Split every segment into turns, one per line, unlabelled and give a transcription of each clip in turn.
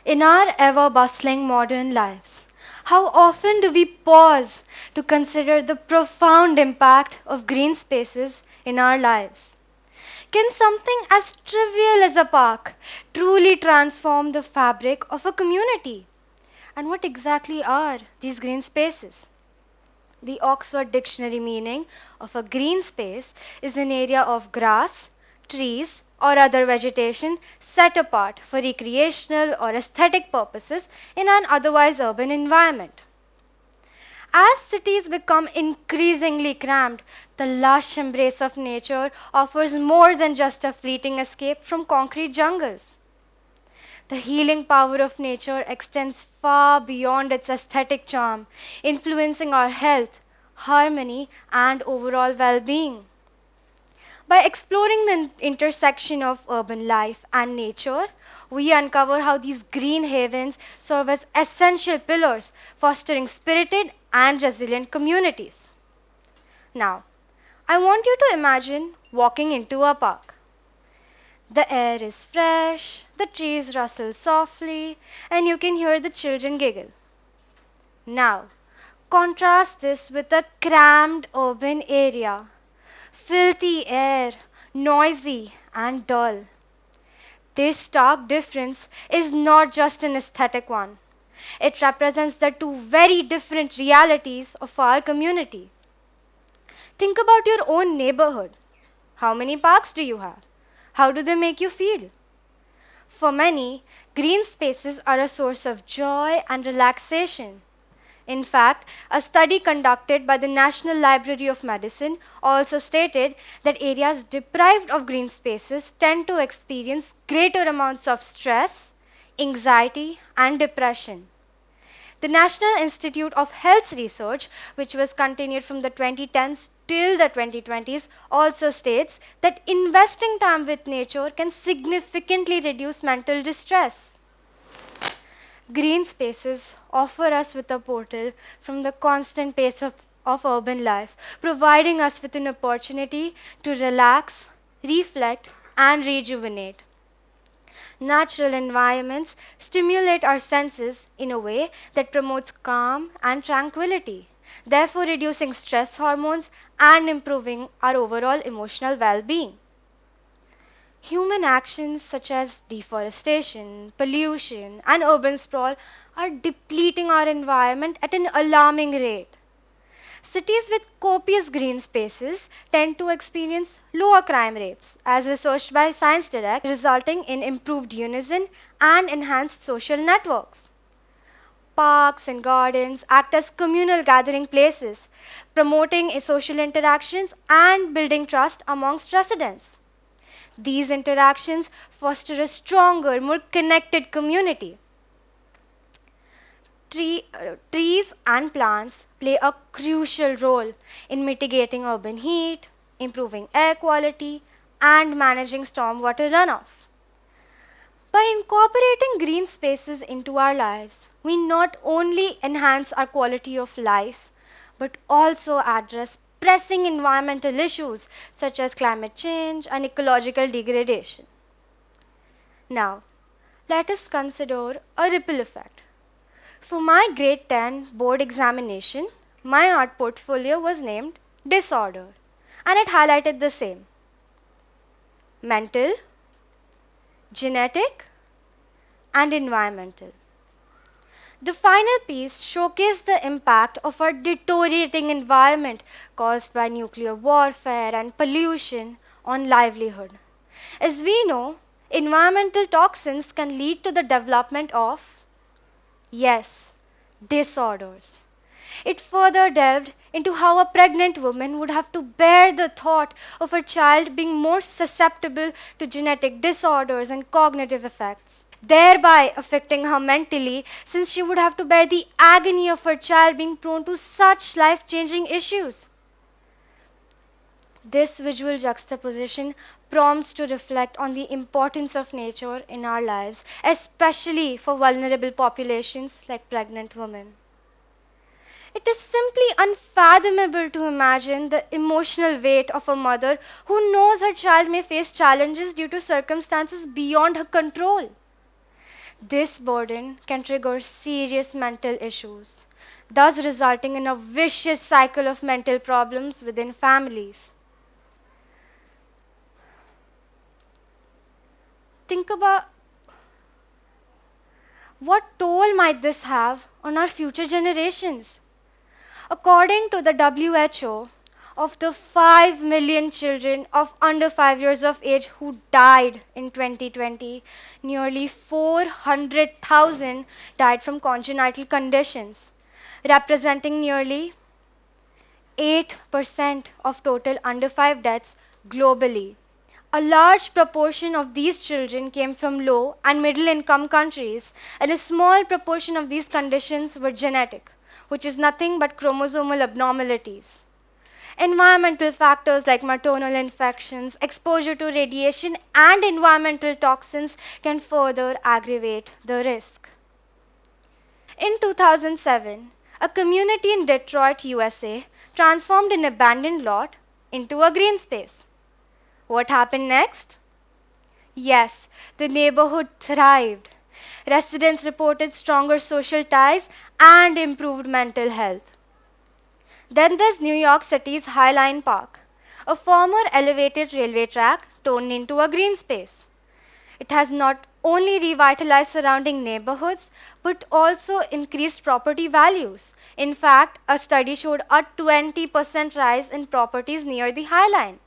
In our ever-bustling modern lives, how often do we pause to consider the profound impact of green spaces in our lives? Can something as trivial as a park truly transform the fabric of a community? And what exactly are these green spaces? The Oxford Dictionary meaning of a green space is an area of grass, trees, or other vegetation set apart for recreational or aesthetic purposes in an otherwise urban environment. As cities become increasingly cramped, the lush embrace of nature offers more than just a fleeting escape from concrete jungles. The healing power of nature extends far beyond its aesthetic charm, influencing our health, harmony, and overall well being. By exploring the intersection of urban life and nature, we uncover how these green havens serve as essential pillars, fostering spirited and resilient communities. Now, I want you to imagine walking into a park. The air is fresh, the trees rustle softly, and you can hear the children giggle. Now, contrast this with a cramped urban area. Filthy air, noisy and dull. This stark difference is not just an aesthetic one. It represents the two very different realities of our community. Think about your own neighborhood. How many parks do you have? How do they make you feel? For many, green spaces are a source of joy and relaxation. In fact, a study conducted by the National Library of Medicine also stated that areas deprived of green spaces tend to experience greater amounts of stress, anxiety, and depression. The National Institute of Health Research, which was continued from the 2010s till the 2020s, also states that investing time with nature can significantly reduce mental distress. Green spaces offer us with a portal from the constant pace of urban life, providing us with an opportunity to relax, reflect, and rejuvenate. Natural environments stimulate our senses in a way that promotes calm and tranquility, therefore reducing stress hormones and improving our overall emotional well-being. Human actions such as deforestation, pollution, and urban sprawl are depleting our environment at an alarming rate. Cities with copious green spaces tend to experience lower crime rates, as researched by Science Direct, resulting in improved unison and enhanced social networks. Parks and gardens act as communal gathering places, promoting social interactions and building trust amongst residents. These interactions foster a stronger, more connected community. Trees and plants play a crucial role in mitigating urban heat, improving air quality, and managing stormwater runoff. By incorporating green spaces into our lives, we not only enhance our quality of life, but also address pressing environmental issues such as climate change and ecological degradation. Now, let us consider a ripple effect. For my grade 10 board examination, my art portfolio was named Disorder, and it highlighted the same: mental, genetic, and environmental. The final piece showcased the impact of our deteriorating environment caused by nuclear warfare and pollution on livelihood. As we know, environmental toxins can lead to the development of, yes, disorders. It further delved into how a pregnant woman would have to bear the thought of her child being more susceptible to genetic disorders and cognitive effects, thereby affecting her mentally, since she would have to bear the agony of her child being prone to such life-changing issues. This visual juxtaposition prompts to reflect on the importance of nature in our lives, especially for vulnerable populations like pregnant women. It is simply unfathomable to imagine the emotional weight of a mother who knows her child may face challenges due to circumstances beyond her control. This burden can trigger serious mental issues, thus resulting in a vicious cycle of mental problems within families. Think about what toll might this have on our future generations? According to the WHO, of the 5 million children of under 5 years of age who died in 2020, nearly 400,000 died from congenital conditions, representing nearly 8% of total under 5 deaths globally. A large proportion of these children came from low and middle income countries, and a small proportion of these conditions were genetic, which is nothing but chromosomal abnormalities. Environmental factors like maternal infections, exposure to radiation, and environmental toxins can further aggravate the risk. In 2007, a community in Detroit, USA, transformed an abandoned lot into a green space. What happened next? Yes, the neighborhood thrived. Residents reported stronger social ties and improved mental health. Then there's New York City's Highline Park, a former elevated railway track turned into a green space. It has not only revitalized surrounding neighborhoods, but also increased property values. In fact, a study showed a 20% rise in properties near the High Line.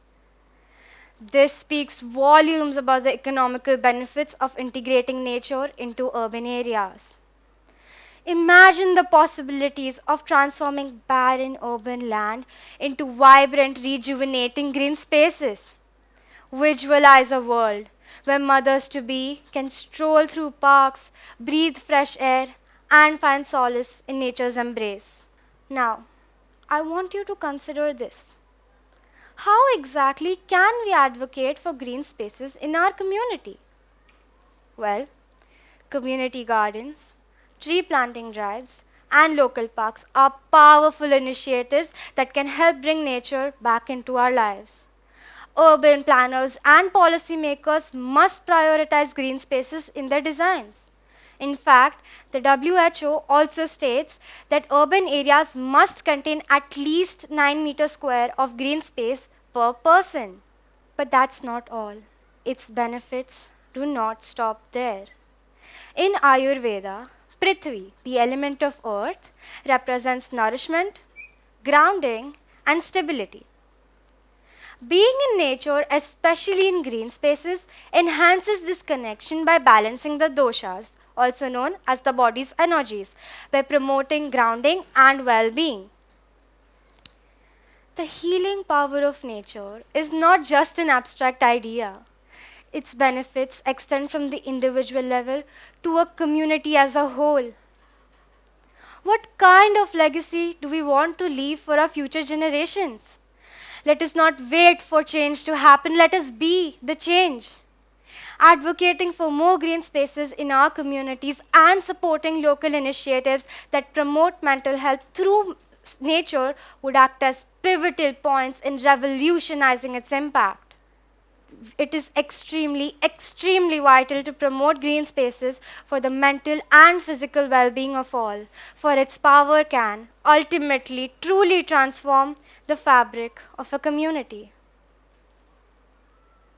This speaks volumes about the economical benefits of integrating nature into urban areas. Imagine the possibilities of transforming barren urban land into vibrant, rejuvenating green spaces. Visualize a world where mothers-to-be can stroll through parks, breathe fresh air, and find solace in nature's embrace. Now, I want you to consider this. How exactly can we advocate for green spaces in our community? Well, community gardens, tree planting drives, and local parks are powerful initiatives that can help bring nature back into our lives. Urban planners and policymakers must prioritize green spaces in their designs. In fact, the WHO also states that urban areas must contain at least 9 meters square of green space per person. But that's not all. Its benefits do not stop there. In Ayurveda, Prithvi, the element of earth, represents nourishment, grounding, and stability. Being in nature, especially in green spaces, enhances this connection by balancing the doshas, also known as the body's energies, by promoting grounding and well-being. The healing power of nature is not just an abstract idea. Its benefits extend from the individual level to a community as a whole. What kind of legacy do we want to leave for our future generations? Let us not wait for change to happen. Let us be the change. Advocating for more green spaces in our communities and supporting local initiatives that promote mental health through nature would act as pivotal points in revolutionizing its impact. It is extremely vital to promote green spaces for the mental and physical well-being of all, for its power can ultimately truly transform the fabric of a community.